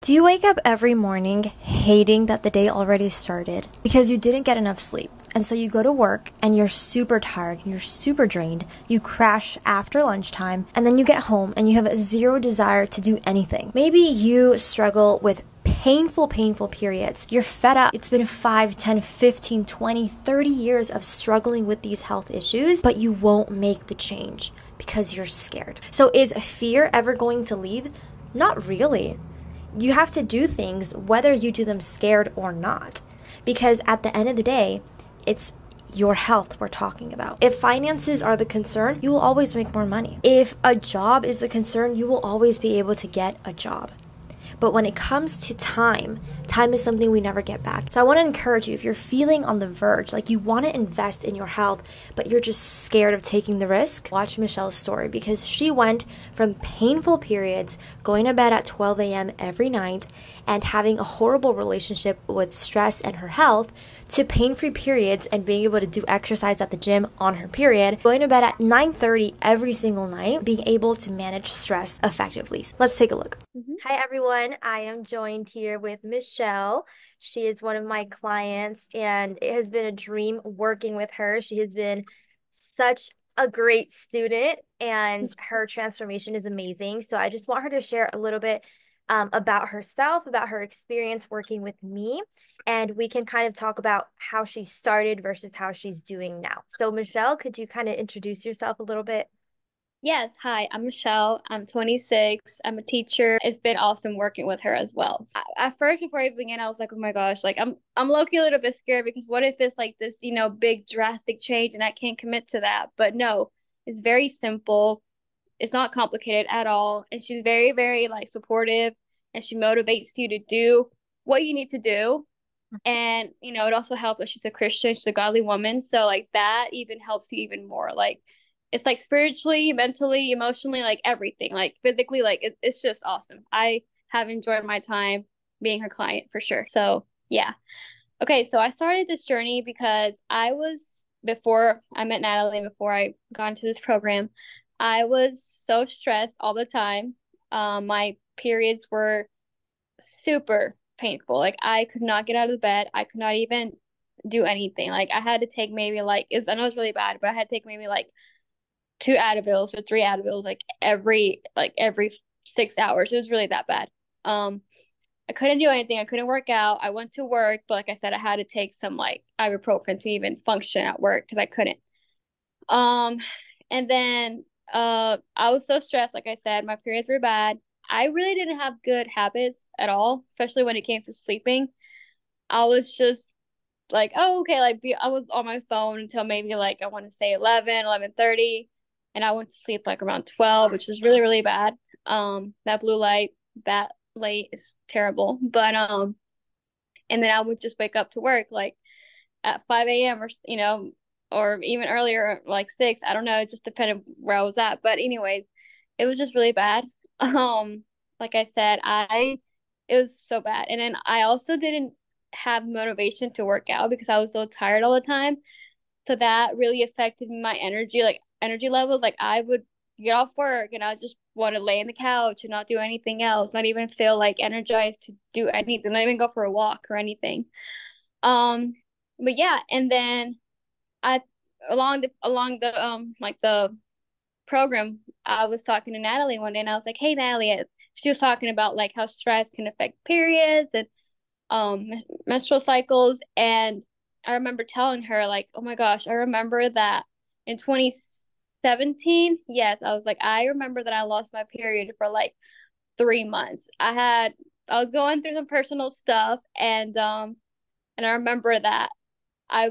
Do you wake up every morning hating that the day already started because you didn't get enough sleep? And so you go to work and you're super tired, you're super drained, you crash after lunchtime, and then you get home and you have zero desire to do anything. Maybe you struggle with painful periods. You're fed up. It's been 5, 10, 15, 20, 30 years of struggling with these health issues, but you won't make the change because you're scared. So is fear ever going to leave? Not really. You have to do things whether you do them scared or not, because at the end of the day, it's your health we're talking about. If finances are the concern, you will always make more money. If a job is the concern, you will always be able to get a job. But when it comes to time is something we never get back. So I want to encourage you, if you're feeling on the verge, like you want to invest in your health, but you're just scared of taking the risk, watch Michelle's story, because she went from painful periods, going to bed at 12 a.m. every night, and having a horrible relationship with stress and her health, to pain-free periods and being able to do exercise at the gym on her period, going to bed at 9:30 every single night, being able to manage stress effectively. So let's take a look. Hi everyone, I am joined here with Michelle. She is one of my clients and it has been a dream working with her. She has been such a great student and her transformation is amazing. So I just want her to share a little bit about herself, about her experience working with me, and we can kind of talk about how she started versus how she's doing now. So Michelle, could you kind of introduce yourself a little bit? Yes, hi, I'm Michelle. I'm 26. I'm a teacher. It's been awesome working with her as well. At first, before I began, I was like, oh my gosh, like I'm low-key a little bit scared because what if it's like this, big drastic change and I can't commit to that? But no, it's very simple. It's not complicated at all. And she's very, very like supportive and she motivates you to do what you need to do. And, it also helps that she's a Christian, she's a godly woman. So like that even helps you even more. Like it's like spiritually, mentally, emotionally, like everything, like physically, like it's just awesome. I have enjoyed my time being her client for sure. So yeah. Okay, so I started this journey because before I met Natalie, before I got into this program, I was so stressed all the time. My periods were super painful. Like I could not get out of bed. I could not even do anything. Like I had to take maybe I know it's really bad, but I had to take maybe like 2 Advils or 3 Advils like every 6 hours. It was really that bad. I couldn't do anything. I couldn't work out. I went to work, but like I said, I had to take some like ibuprofen to even function at work because I couldn't. Um, and then I was so stressed. Like I said, my periods were bad. I really didn't have good habits at all, especially when it came to sleeping. I was just like, oh, okay, I was on my phone until maybe like I want to say 11:30, and I went to sleep like around 12, which is really, really bad. That blue light that late is terrible. But and then I would just wake up to work like at 5 a.m. or even earlier, like 6. I don't know, it just depended where I was at. But anyways, it was just really bad. Like I said, it was so bad. And then I also didn't have motivation to work out because I was so tired all the time. So that really affected my energy levels. Like I would get off work and I just want to lay in the couch and not do anything else, not even feel like energized to do anything, not even go for a walk or anything. Um, but yeah, and then I along the like the program, I was talking to Natalie one day and I was like, hey Natalie, she was talking about like how stress can affect periods and menstrual cycles. And I remember telling her like, oh my gosh, I remember that in 2017, yes, I was like, I remember that I lost my period for like 3 months. I was going through some personal stuff and I remember that I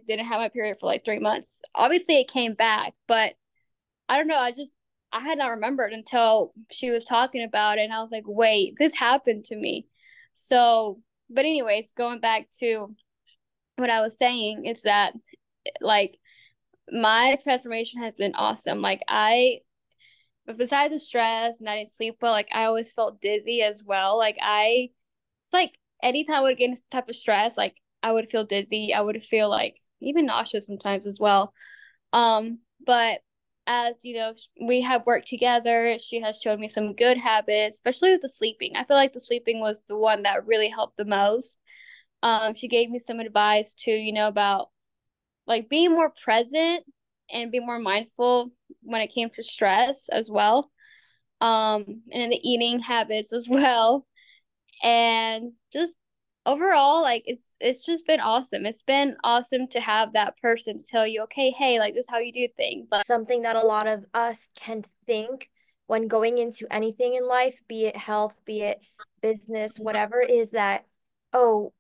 didn't have my period for like 3 months. Obviously it came back, but I don't know, I had not remembered until she was talking about it and I was like, wait, this happened to me. So, but anyways, going back to what I was saying is that like my transformation has been awesome. But besides the stress and I didn't sleep well, like I always felt dizzy as well. It's like anytime I would get in this type of stress, like I would feel dizzy. I would feel like even nauseous sometimes as well. But as we have worked together, she has shown me some good habits, especially with the sleeping. I feel like the sleeping was the one that really helped the most. She gave me some advice too, about like being more present and be more mindful when it came to stress as well. And the eating habits as well. And just overall, like it's just been awesome. It's been awesome to have that person to tell you, okay, hey, like this is how you do things. Like, something that a lot of us can think when going into anything in life, be it health, be it business, whatever, is that, oh,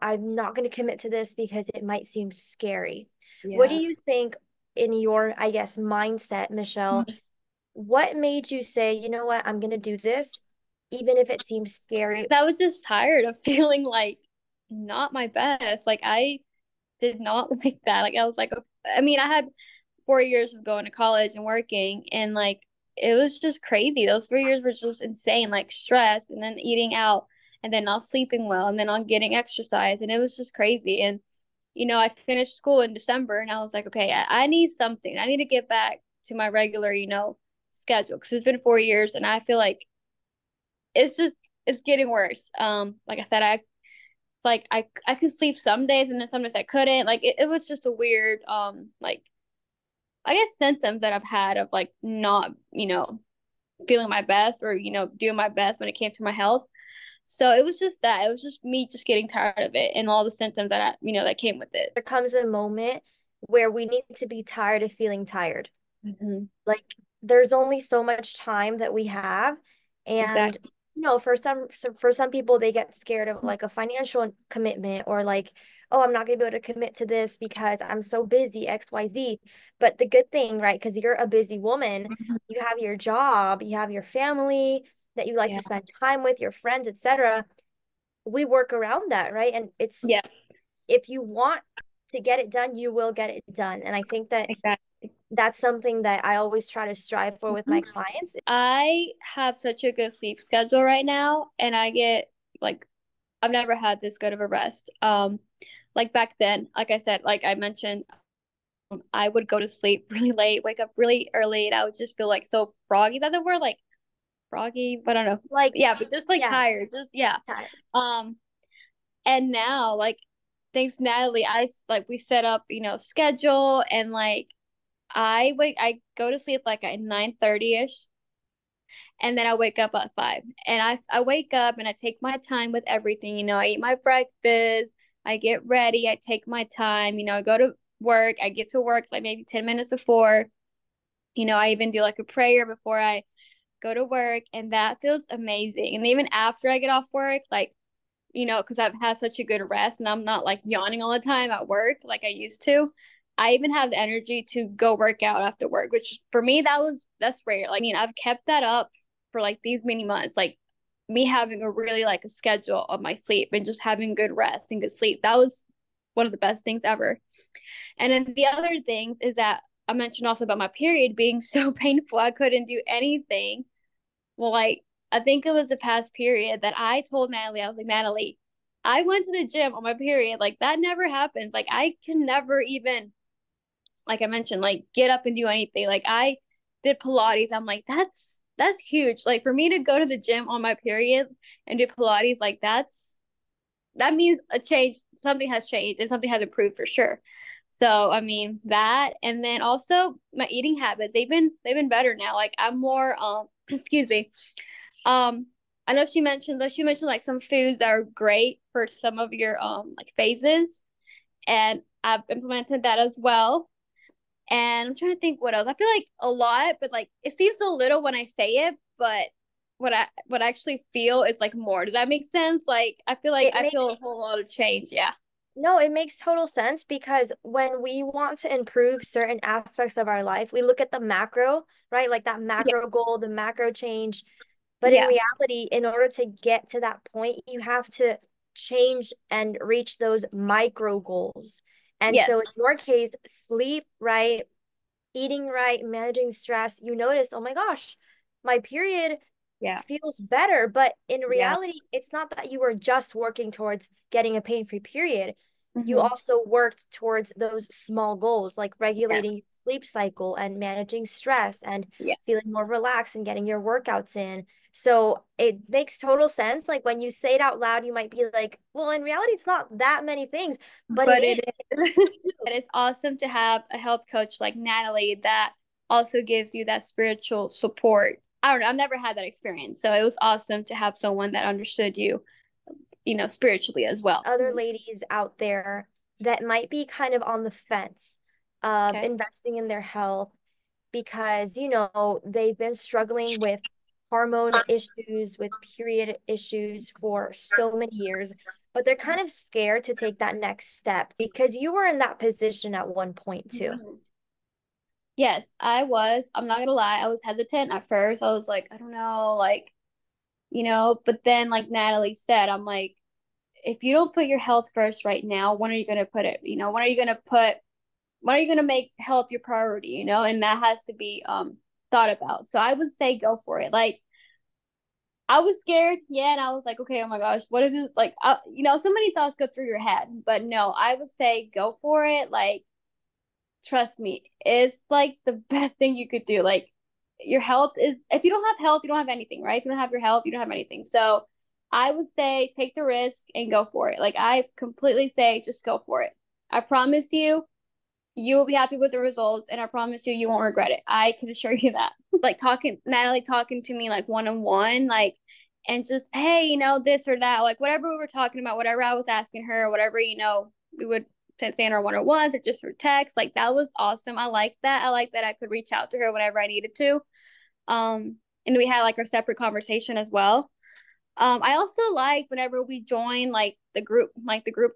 I'm not going to commit to this because it might seem scary. What do yeah. you think in your, I guess, mindset, Michelle? What made you say, you know what, I'm going to do this, even if it seems scary? I was just tired of feeling like not my best. Like I did not like that. Like I was like, I mean, I had 4 years of going to college and working, and like it was just crazy. Those 4 years were just insane, like stress, and then eating out, and then not sleeping well, and then not getting exercise, and it was just crazy. And I finished school in December, and I was like, okay, I need something. I need to get back to my regular, schedule because it's been 4 years, and I feel like it's getting worse. Like I said, it's like I could sleep some days, and then some days I couldn't. Like it was just a weird like I guess symptoms that I've had of like not, feeling my best or, doing my best when it came to my health. So it was just that. It was just me just getting tired of it and all the symptoms that came with it. There comes a moment where we need to be tired of feeling tired. Mm-hmm. Like there's only so much time that we have, and Exactly. for some people they get scared of like a financial commitment, or like, oh, I'm not going to be able to commit to this because I'm so busy, XYZ. But the good thing, right, because you're a busy woman, Mhm. you have your job, you have your family that you like Yeah. to spend time with, your friends, etc. We work around that, right? And it's, Yeah. if you want to get it done, you will get it done. And I think that Exactly. that's something that I always try to strive for with my Mhm. clients. I have such a good sleep schedule right now, and I get like I've never had this good of a rest. Like back then, like I said, like I mentioned, I would go to sleep really late, wake up really early, and I would just feel like so froggy. That the word like froggy, but I don't know. Like, Yeah, but just like yeah, tired. Just yeah. tired. Um, and now like thanks Natalie, I like we set up, schedule and like I go to sleep like at 9:30ish and then I wake up at 5. And I wake up and I take my time with everything, I eat my breakfast, I get ready, I take my time, I go to work, I get to work like maybe 10 minutes before, I even do like a prayer before I go to work, and that feels amazing. And even after I get off work, like, because I've had such a good rest and I'm not like yawning all the time at work like I used to. I even have the energy to go work out after work, which for me that's rare. Like, I mean, I've kept that up for like these many months. Like me having a really like a schedule of my sleep and just having good rest and good sleep. That was one of the best things ever. And then the other things is that I mentioned also about my period being so painful. I couldn't do anything. Well, like I think it was the past period that I told Natalie, I was like, Natalie, I went to the gym on my period. Like that never happens. Like I can never even, like I mentioned, like get up and do anything. Like I did Pilates. I'm like, that's huge. Like for me to go to the gym on my period and do Pilates, like that means a change. Something has changed and something has improved for sure. So I mean that, and then also my eating habits. They've been better now. Like I'm more excuse me. Um, I know she mentioned like some foods that are great for some of your like phases, and I've implemented that as well. And I'm trying to think what else. I feel like a lot, but like it seems so little when I say it, but what I actually feel is like more. Does that make sense? Like It I feel a makes whole lot of change. Yeah. No, it makes total sense, because when we want to improve certain aspects of our life, we look at the macro, right? Like that Yeah. macro goal, the macro change. But in Yeah. reality, in order to get to that point, you have to change and reach those micro goals. And so in Yes. your case, sleep right, eating right, managing stress, you notice, oh my gosh, my period Yeah. feels better. But in Yeah. reality, it's not that you were just working towards getting a pain-free period. You Mm-hmm. also worked towards those small goals, like Yes. regulating your sleep cycle and managing stress and Yes. feeling more relaxed and getting your workouts in. So it makes total sense. Like when you say it out loud, you might be like, well, in reality, it's not that many things, but it But is. it is. And it's awesome to have a health coach like Natalie that also gives you that spiritual support. I don't know. I've never had that experience. So it was awesome to have someone that understood you, spiritually as well. Other ladies out there that might be kind of on the fence of Okay. investing in their health because, they've been struggling with hormone issues, with period issues for so many years, but they're kind of scared to take that next step because you were in that position at one point too. Mhm. Yes, I was. I'm not gonna lie. I was hesitant at first. I was like, I don't know, like, but then like Natalie said, I'm like, if you don't put your health first right now, when are you gonna put it? When are you gonna make health your priority, And that has to be thought about. So I would say go for it. Like I was scared, yeah, and I was like, okay, oh my gosh, what if it like so many thoughts go through your head. But no, I would say go for it. Like trust me, it's like the best thing you could do. Like your health is, if you don't have health, you don't have anything, right? If you don't have your health, you don't have anything. So I would say take the risk and go for it. Like I completely say just go for it. I promise you, you will be happy with the results, and I promise you, you won't regret it. I can assure you that. Like Natalie talking to me like one on one, like, and just, hey, this or that, like whatever we were talking about, whatever I was asking her, whatever, we would say in our one-on-ones or just for text, like that was awesome. I like that. I like that I could reach out to her whenever I needed to. And we had like our separate conversation as well. I also liked whenever we joined like the group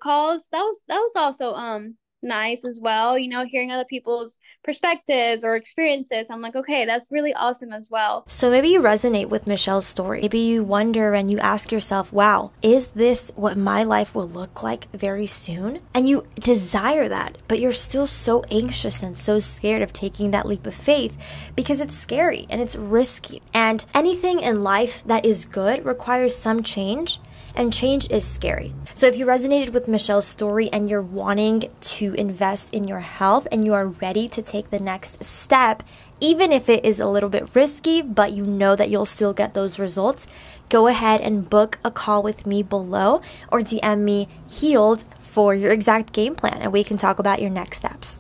calls. That was also nice as well, hearing other people's perspectives or experiences. I'm like, okay, that's really awesome as well. So maybe you resonate with Michelle's story. Maybe you wonder and you ask yourself, wow, is this what my life will look like very soon? And you desire that, but you're still so anxious and so scared of taking that leap of faith because it's scary and it's risky. And anything in life that is good requires some change. And change is scary. So if you resonated with Michelle's story and you're wanting to invest in your health and you are ready to take the next step, even if it is a little bit risky, but you know that you'll still get those results, go ahead and book a call with me below or DM me healed for your exact game plan and we can talk about your next steps.